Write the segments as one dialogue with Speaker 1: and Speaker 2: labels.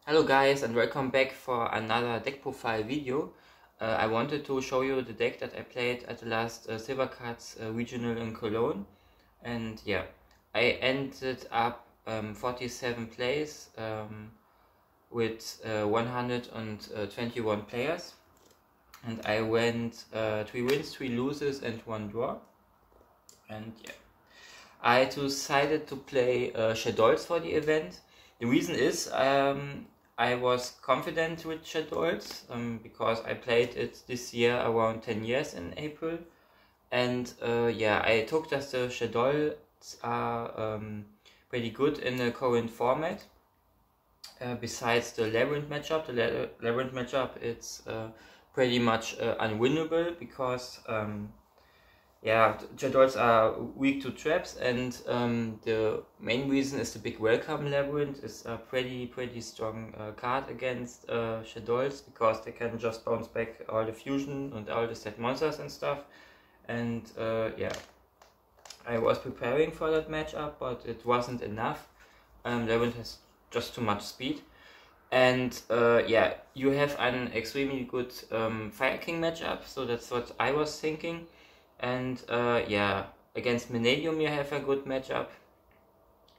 Speaker 1: Hello guys, and welcome back for another deck profile video. I wanted to show you the deck that I played at the last Silver Cards regional in Cologne, and yeah, I ended up 47 plays with 121 players, and I went 3 wins, 3 losses and 1 draw. And yeah, I decided to play Shadolz for the event. The reason is I was confident with Shadolz because I played it this year around 10 years in April. And yeah, I took that the Shadolz are pretty good in the current format. Besides the Labyrinth matchup, the Labyrinth matchup, it's pretty much unwinnable because yeah, Shadolz are weak to traps, and the main reason is the big welcome Labyrinth is a pretty strong card against Shadolz because they can just bounce back all the fusion and all the set monsters and stuff. And yeah, I was preparing for that matchup, but it wasn't enough. Labyrinth has just too much speed. And yeah, you have an extremely good Fire King matchup, so that's what I was thinking. And yeah, against Millennium you have a good matchup.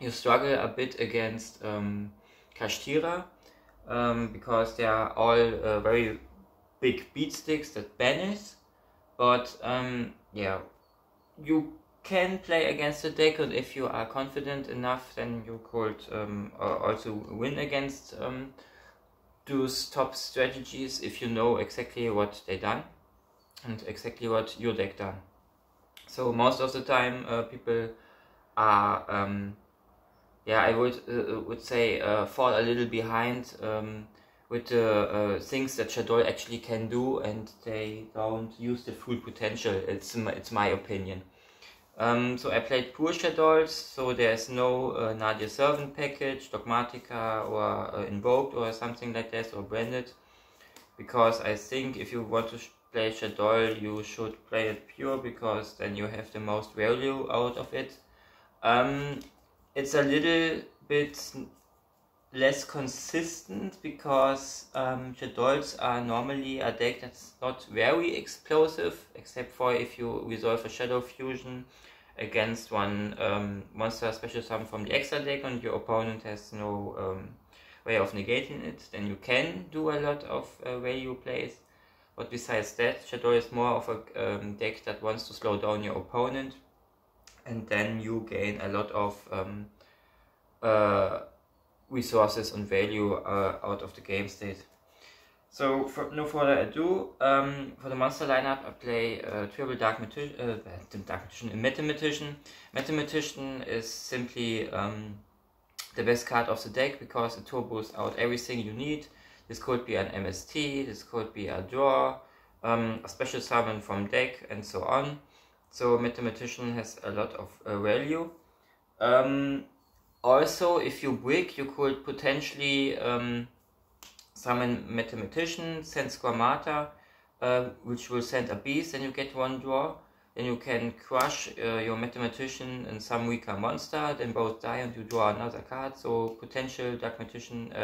Speaker 1: You struggle a bit against Kashtira because they are all very big beat sticks that banish. But yeah, you can play against the deck, and if you are confident enough, then you could also win against those top strategies if you know exactly what they done and exactly what your deck done. So most of the time people are yeah, I would say fall a little behind with the things that Shadolz actually can do, and they don't use the full potential. It's my opinion. So I played pure Shadolz, so there's no Nadia Servant package, Dogmatica or Invoked or something like that, or Branded, because I think if you want to play Shadolz, you should play it pure, because then you have the most value out of it. It's a little bit less consistent because Shadolz are normally a deck that's not very explosive, except for if you resolve a Shadow Fusion against one monster special summon from the extra deck and your opponent has no way of negating it, then you can do a lot of value plays. But besides that, Shadolz is more of a deck that wants to slow down your opponent, and then you gain a lot of resources and value out of the game state. So for no further ado, for the monster lineup I play Triple Dark Magician, and Mathematician. Mathematician is simply the best card of the deck because it turbos out everything you need. This could be an MST, this could be a draw, a special summon from deck, and so on. So Mathematician has a lot of value. Also, if you brick, you could potentially summon Mathematician, send Squamata, which will send a beast, then you get one draw. Then you can crush your Mathematician and some weaker monster, then both die and you draw another card. So potential Dark Magician,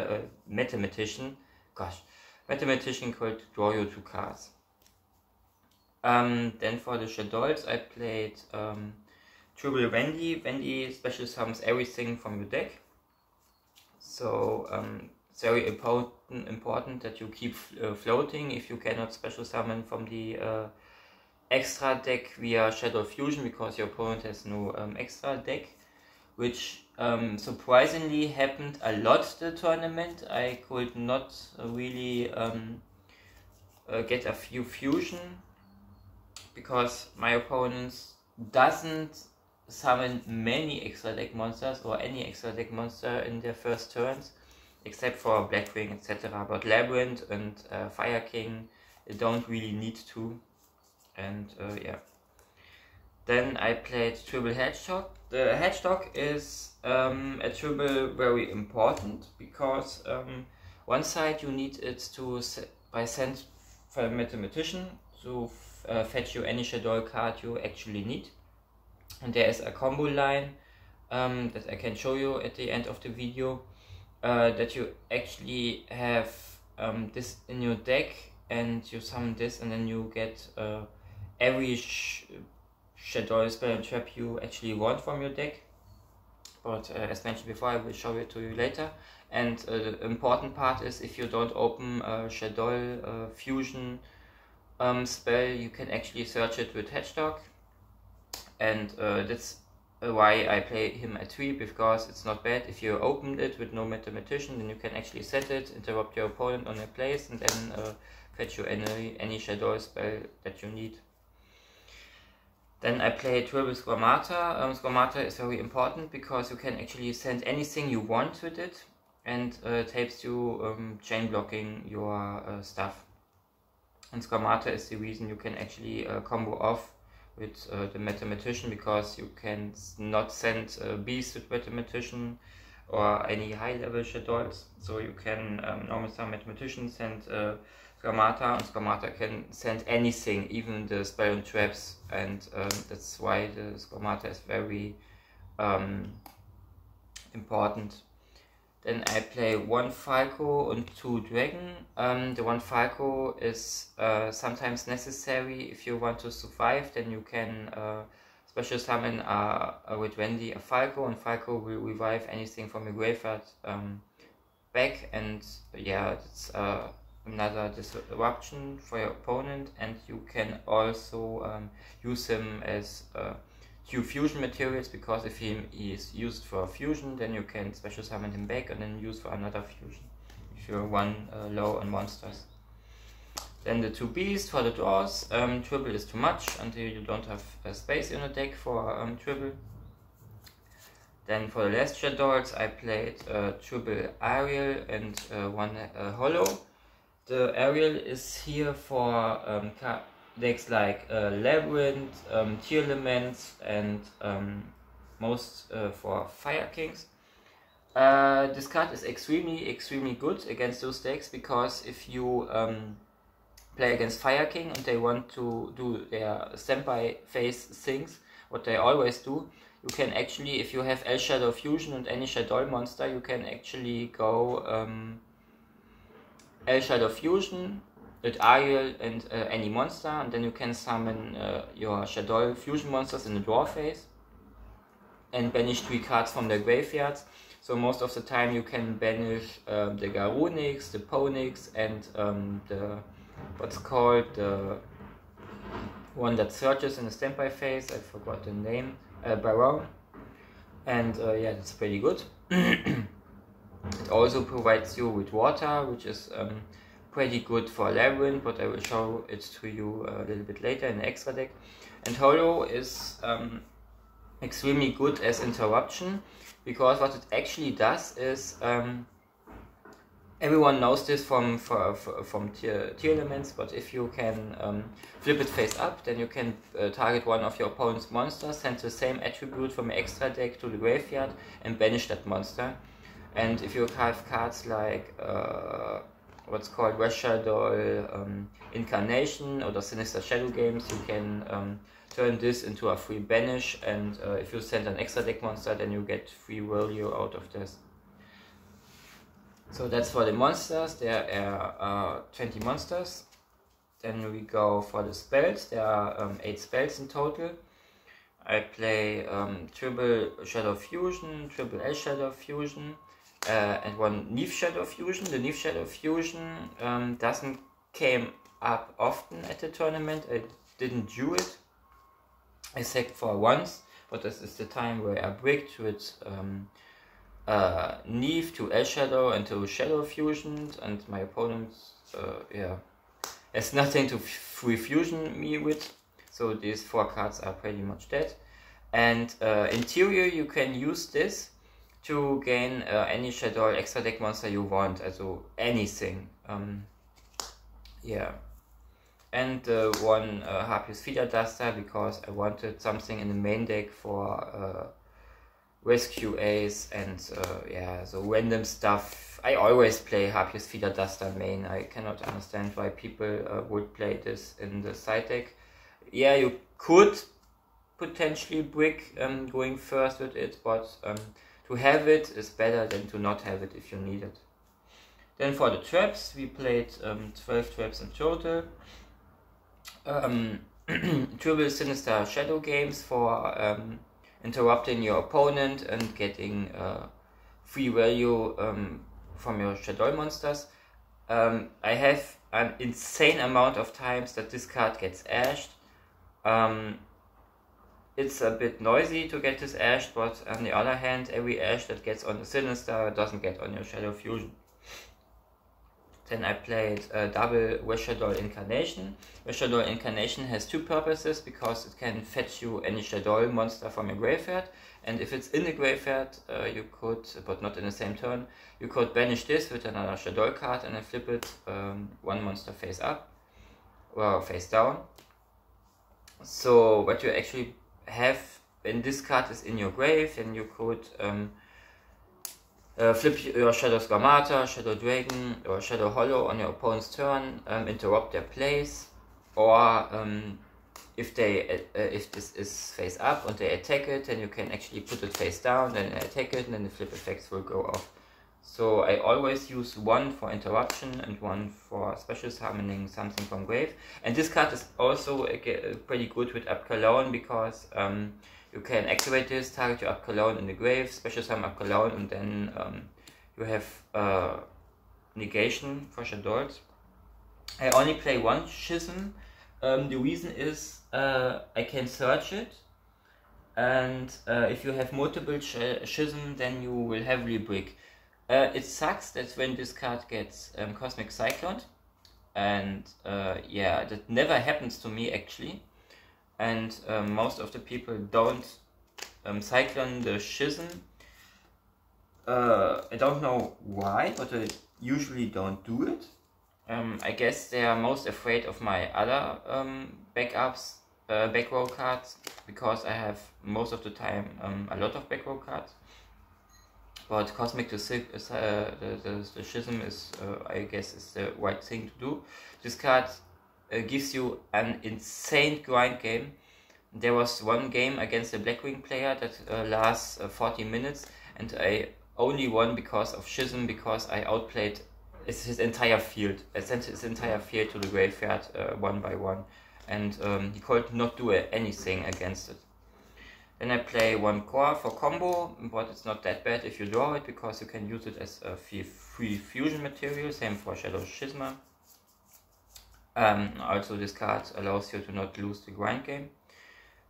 Speaker 1: Mathematician could draw you 2 cards. Then for the Shadolz I played Triple Wendy. Wendy special summons everything from your deck. So it's very important that you keep floating if you cannot special summon from the extra deck via Shadow Fusion, because your opponent has no extra deck, which surprisingly happened a lot the tournament. I could not really get a few fusion because my opponent doesn't summon many extra deck monsters or any extra deck monster in their first turns, except for Blackwing, etc. But Labyrinth and Fire King, they don't really need to. And yeah. Then I played Triple Hedgehog. The Hedgehog is a triple very important because one side you need it to by send for a Mathematician to fetch you any Shadolz card you actually need. And there is a combo line that I can show you at the end of the video. that you actually have this in your deck, and you summon this, and then you get every Shaddoll spell and trap you actually want from your deck. But as mentioned before, I will show it to you later. And the important part is, if you don't open a Shaddoll fusion spell, you can actually search it with Hedgehog. And that's why I play him at 3, because it's not bad. If you open it with no Mathematician, then you can actually set it, interrupt your opponent on their place, and then fetch you any Shaddoll spell that you need. Then I play Tribal Squamata. Squamata is very important because you can actually send anything you want with it, and it helps you chain blocking your stuff. And Squamata is the reason you can actually combo off with the Mathematician, because you can not send Beast with Mathematician or any high level Shaddolls. So you can normally some Mathematician send Squamata, and Squamata can send anything, even the spell and traps, and that's why the Squamata is very important. Then I play 1 Falco and 2 Dragon. The 1 Falco is sometimes necessary if you want to survive. Then you can special summon with Wendy a Falco, and Falco will revive anything from your graveyard back, and yeah, it's another disruption for your opponent. And you can also use him as Q fusion materials, because if he is used for fusion, then you can special summon him back and then use for another fusion if you're one low on monsters. Then the 2 beasts for the draws. Triple is too much until you don't have space in the deck for triple. Then for the last Shaddolls I played triple Ariel and 1 Hollow. The Ariel is here for decks like Labyrinth, Tearlaments, and most for Fire Kings. This card is extremely good against those decks, because if you play against Fire King and they want to do their standby phase things, what they always do, you can actually, if you have El Shadow Fusion and any Shaddoll monster, you can actually go El Shadow Fusion with Ariel and any monster, and then you can summon your Shaddoll fusion monsters in the draw phase and banish 3 cards from their graveyards. So most of the time you can banish the Garunix, the Ponix, and the what's called the one that searches in the standby phase. I forgot the name, Baron. And yeah, that's pretty good. It also provides you with water, which is pretty good for Labyrinth, but I will show it to you a little bit later in the extra deck. And Hollow is extremely good as interruption, because what it actually does is, everyone knows this from Tearlaments, but if you can flip it face up, then you can target one of your opponent's monsters, send the same attribute from your extra deck to the graveyard, and banish that monster. And if you have cards like what's called West Shadow, Incarnation, or the Sinister Shadow games, you can turn this into a free banish, and if you send an extra deck monster, then you get free value out of this. So that's for the monsters. There are 20 monsters. Then we go for the spells. There are 8 spells in total. I play triple Shadow Fusion, triple El Shadow Fusion, and 1 Neve Shadow Fusion. The Neve Shadow Fusion doesn't came up often at the tournament. I didn't do it, except for once, but this is the time where I bricked with Neve to El Shadow and to Shadow Fusion, and my opponent yeah, has nothing to free fusion me with, so these 4 cards are pretty much dead. And interior, you can use this to gain any Shadow extra deck monster you want, also anything. Yeah. And 1 Harpius Feeder Duster, because I wanted something in the main deck for Rescue Ace and yeah, so random stuff. I always play Harpius Feeder Duster main. I cannot understand why people would play this in the side deck. Yeah, you could potentially brick going first with it, but to have it is better than to not have it if you need it. Then for the traps, we played 12 traps in total. Triple Sinister Shadow games for interrupting your opponent and getting free value from your Shadow monsters. I have an insane amount of times that this card gets ashed. It's a bit noisy to get this ashed, but on the other hand, every ash that gets on the Sinister doesn't get on your Shadow Fusion. Then I played double Weshadol Incarnation. Weshadol Incarnation has two purposes, because it can fetch you any Shadol monster from your graveyard, and if it's in the graveyard, you could, but not in the same turn, you could banish this with another Shadol card and then flip it one monster face up, or face down. So what you actually have when this card is in your grave, then you could flip your Shadow Skarmata, Shadow Dragon, or Shadow Hollow on your opponent's turn, interrupt their plays, or if this is face up and they attack it, then you can actually put it face down, then attack it, and then the flip effects will go off. So I always use one for interruption and one for special summoning something from grave. And this card is also pretty good with Up-Cologne, because you can activate this, target your Up-Cologne in the grave, special summon Up-Cologne, and then you have negation for Shadows. I only play one Schism. The reason is I can search it, and if you have multiple Schism, then you will heavily brick. It sucks that when this card gets Cosmic Cyclone, and yeah, that never happens to me actually. And most of the people don't cyclone the Schism. I don't know why, but they usually don't do it. I guess they are most afraid of my other backups, back row cards, because I have most of the time a lot of back row cards. But Cosmic the Schism is, I guess, is the right thing to do. This card gives you an insane grind game. There was one game against a Blackwing player that lasts 40 minutes, and I only won because of Schism, because I outplayed his entire field. I sent his entire field to the graveyard one by one, and he could not do anything against it. Then I play one core for combo, but it's not that bad if you draw it, because you can use it as a free fusion material, same for Shadow Schisma. Also this card allows you to not lose the grind game.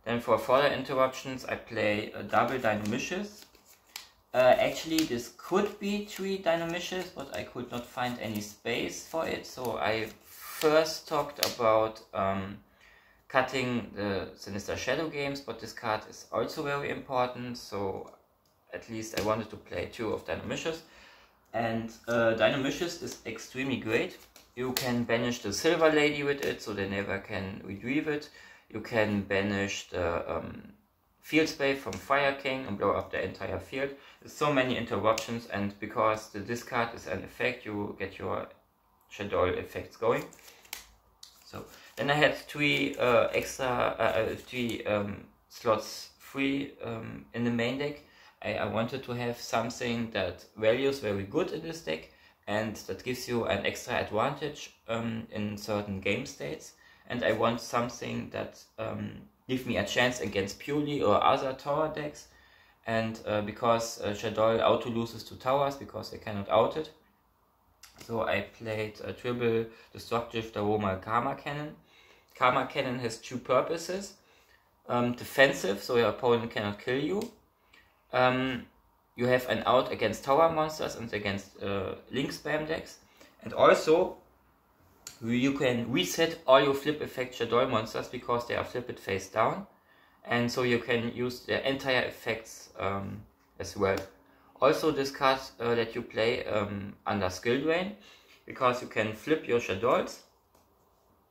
Speaker 1: Then for further interruptions I play a double Dinomicious. Actually this could be 3 Dinomicious, but I could not find any space for it, so I first talked about cutting the Sinister Shadow games, but this card is also very important, so at least I wanted to play 2 of Dinomicious. And Dinomicious is extremely great. You can banish the Silver Lady with it, so they never can retrieve it. You can banish the Field Spray from Fire King and blow up the entire field. There's so many interruptions, and because the discard is an effect, you get your Shadow effects going. So then I had 3 slots free in the main deck. I wanted to have something that values very good in this deck, and that gives you an extra advantage in certain game states. And I want something that gives me a chance against Purely or other tower decks. And because Shadow auto loses to towers because they cannot out it. So I played a triple Destructive Daroma Karma Cannon. Karma Cannon has 2 purposes. Defensive, so your opponent cannot kill you. You have an out against tower monsters and against link spam decks. And also, you can reset all your flip effect Shadow monsters because they are flipped face down. And so you can use their entire effects as well. Also, this card let you play under Skill Drain, because you can flip your Shadows,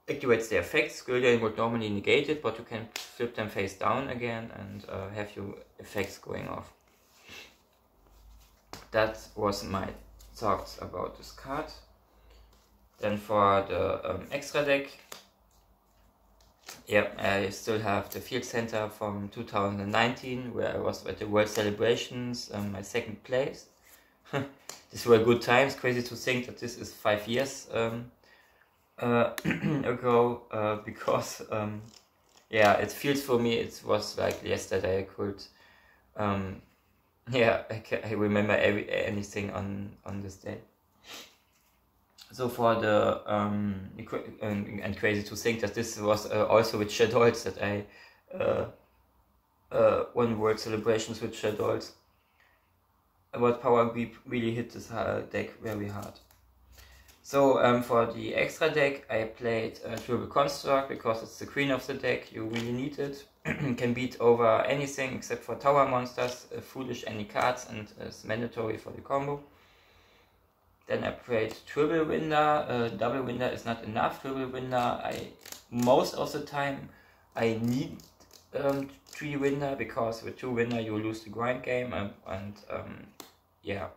Speaker 1: activates the effects. Skill Drain would normally negate it, but you can flip them face down again and have your effects going off. That was my thoughts about this card. Then for the extra deck, Yeah, I still have the Field Center from 2019, where I was at the World Celebrations, my second place. These were good times. Crazy to think that this is 5 years ago, because yeah, it feels for me it was like yesterday. I could yeah, I remember anything on this day. So for the and crazy to think that this was also with Shadolz that I won World Celebrations with Shadolz. But Power Grip really hit this deck very hard. So for the extra deck I played Triple Construct because it's the queen of the deck. You really need it. Can beat over anything except for tower monsters, foolish any cards, and it's mandatory for the combo. Then I played Triple Winder. Double Winder is not enough. Triple Winder, most of the time I need 3 Winder, because with 2 Winder you lose the grind game, and yeah,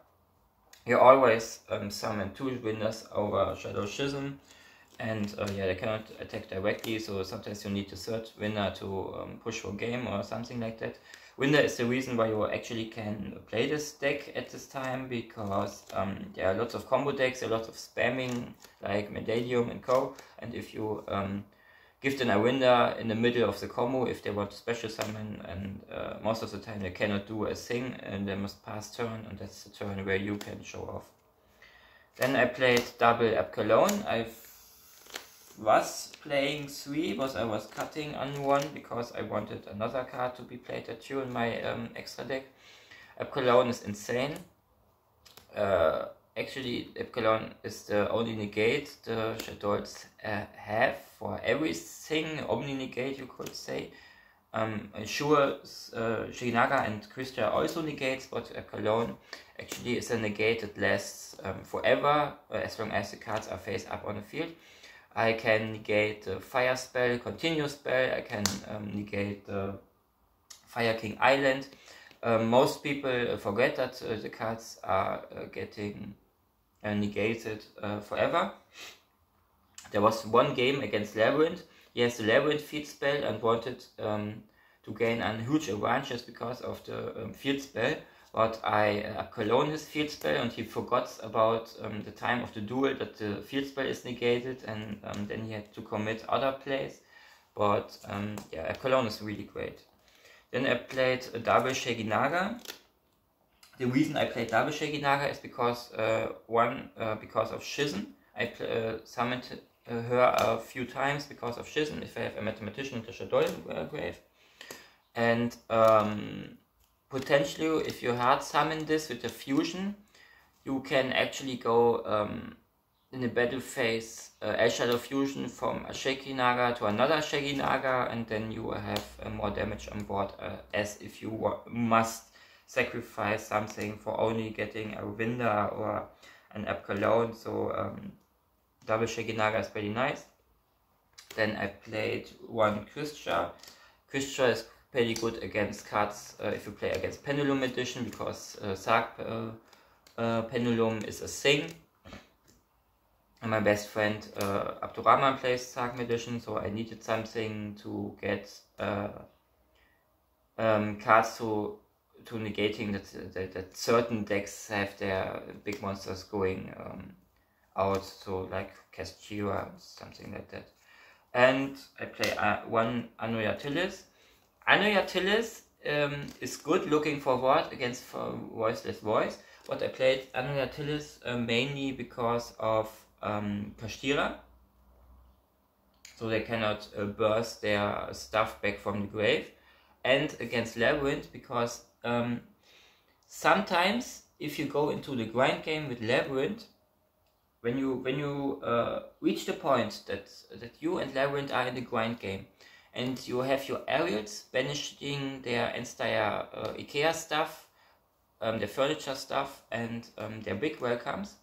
Speaker 1: you always summon 2 Winders over Shadow Schism, and yeah, they cannot attack directly, so sometimes you need a third Winder to push for game or something like that. Winder is the reason why you actually can play this deck at this time, because there are lots of combo decks, a lot of spamming like Medallium and Co. And if you give them a Winder in the middle of the combo, if they want to special summon, and most of the time they cannot do a thing and they must pass turn, and that's the turn where you can show off. Then I played double Abcalone. I was playing 3, but I was cutting on 1 because I wanted another card to be played at 2 in my extra deck. Abcalone is insane. Actually, Abcalone is the only negate the Shadolz have for everything. Omni negate, you could say. Sure, Shiginaga and Krista also negates, but Abcalone actually is a negate that lasts forever, as long as the cards are face up on the field. I can negate the Fire spell, Continue spell, I can negate the Fire King Island. Most people forget that the cards are getting negated forever. There was one game against Labyrinth. He has the Labyrinth field spell and wanted to gain a huge advantage because of the field spell. But I Abcalone his field spell, and he forgot about the time of the duel that the field spell is negated, and then he had to commit other plays. But yeah, Abcalone is really great. Then I played a double Shaginaga. The reason I played double Shaginaga is because because of Schism. I summoned her a few times because of Schism if I have a Mathematician in the Shadolz grave. And potentially, if you hard summon this with a fusion, you can actually go in the battle phase El Shadow Fusion from a Shaginaga to another Shaginaga, and then you have more damage on board, as if you must sacrifice something for only getting a Winder or an Abcalone. So double Shaginaga is pretty nice. Then I played one Kristja. Kristja is pretty good against cards if you play against Pendulum Edition, because Sark Pendulum is a thing. And my best friend Abdurrahman plays Sark Edition, so I needed something to get cards to negating that certain decks have their big monsters going out, so like Castira, something like that. And I play one Anoyatilis. Anoyatilis is good looking forward against Voiceless Voice, but I played Anoyatilis mainly because of Kashtira, so they cannot burst their stuff back from the grave, and against Labyrinth because sometimes if you go into the grind game with Labyrinth, when you reach the point that you and Labyrinth are in the grind game, and you have your aerials banishing their entire IKEA stuff, their furniture stuff, and their big welcomes.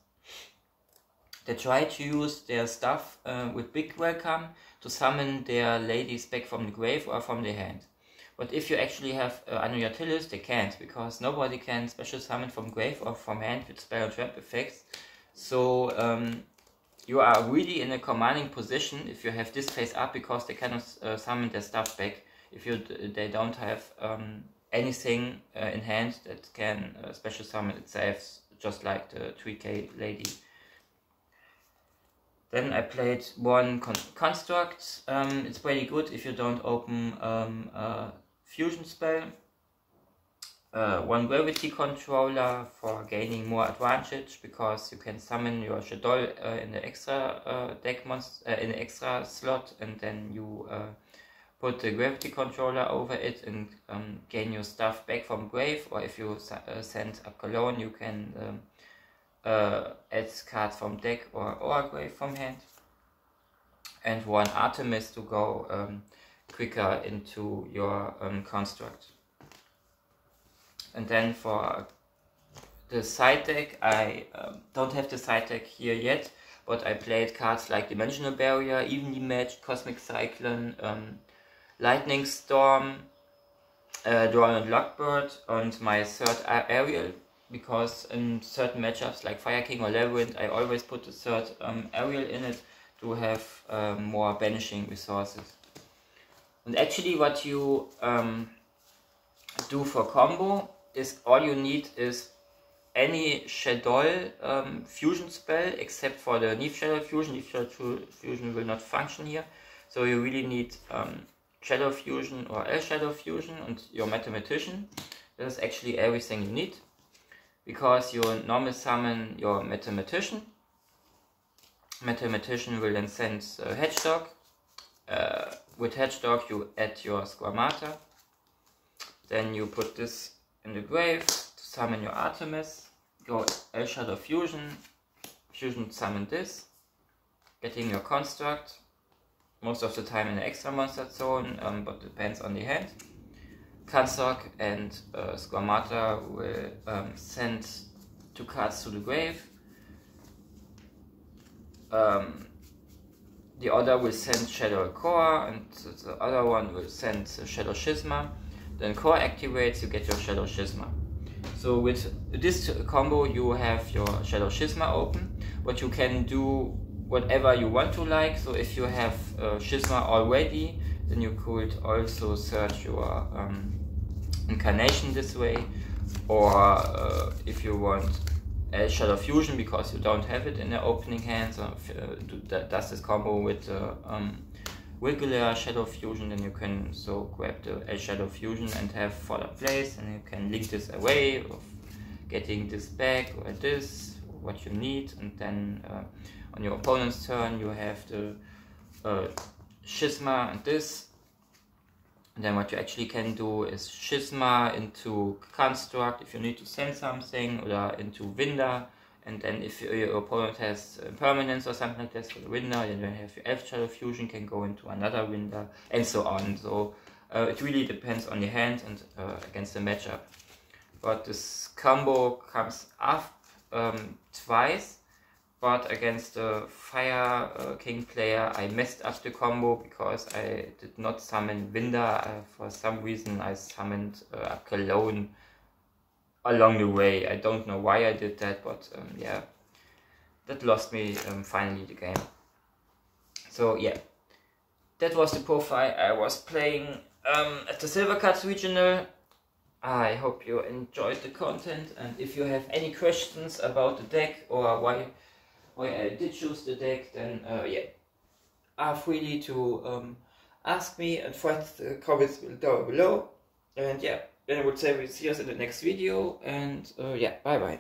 Speaker 1: They try to use their stuff with big welcome to summon their ladies back from the grave or from their hand. But if you actually have Anoyatilis, they can't, because nobody can special summon from grave or from hand with spell and trap effects. So you are really in a commanding position if you have this face up, because they cannot summon their stuff back if they don't have anything in hand that can special summon itself, just like the 3K lady. Then I played one construct. It's pretty good if you don't open a fusion spell. One gravity controller for gaining more advantage, because you can summon your Shaddoll in the extra deck monster in the extra slot, and then you put the gravity controller over it and gain your stuff back from grave. Or if you send a Cologne, you can add cards from deck or grave from hand. And one Artemis to go quicker into your construct. And then for the side deck, I don't have the side deck here yet, but I played cards like Dimensional Barrier, Evenly Matched, Cosmic Cyclone, Lightning Storm, Drowned Lockbird, and my third Ariel, because in certain matchups like Fire King or Labyrinth, I always put the third Ariel in it to have more banishing resources. And actually what you do for combo is, all you need is any Shaddoll fusion spell, except for the Neve Shadow Fusion. Neve Shadow Fusion will not function here, so you really need Shadow Fusion or El Shadow Fusion and your Mathematician. That is actually everything you need, because you normally summon your Mathematician. Mathematician will then send Hedgehog. With Hedgehog you add your Squamata. Then you put this in the grave to summon your Artemis. Go El Shadow Fusion. Fusion summon this. Getting your construct. Most of the time in the extra monster zone, but depends on the hand. Construct and Squamata will send 2 cards to the grave. The other will send Shadow Core, and the other one will send Shadow Schisma. Then Core activates, you get your Shadow Schisma. So with this combo you have your Shadow Schisma open, but you can do whatever you want to like. So if you have Schisma already, then you could also search your Incarnation this way, or if you want Shadow Fusion because you don't have it in the opening hand, so does this combo with regular Shadow Fusion, then you can so grab the Shadow Fusion and have further plays, and you can link this away of getting this back or this, what you need, and then on your opponent's turn you have the Schisma and this. And then what you actually can do is Schisma into Construct if you need to send something, or into Winder, and then if your opponent has permanence or something like this for the Winder, then you have your Elf Shadow Fusion can go into another Winder, and so on. So it really depends on your hand and against the matchup. But this combo comes up twice, but against the Fire King player I messed up the combo because I did not summon Winder. For some reason I summoned a Cologne along the way. I don't know why I did that, but yeah, that lost me finally the game. So yeah, that was the profile I was playing at the Silver Cards Regional. I hope you enjoyed the content, and if you have any questions about the deck or why I did choose the deck, then yeah, are free to ask me and find the comments down below. And yeah, then I would say we'll see us in the next video, and yeah, bye bye.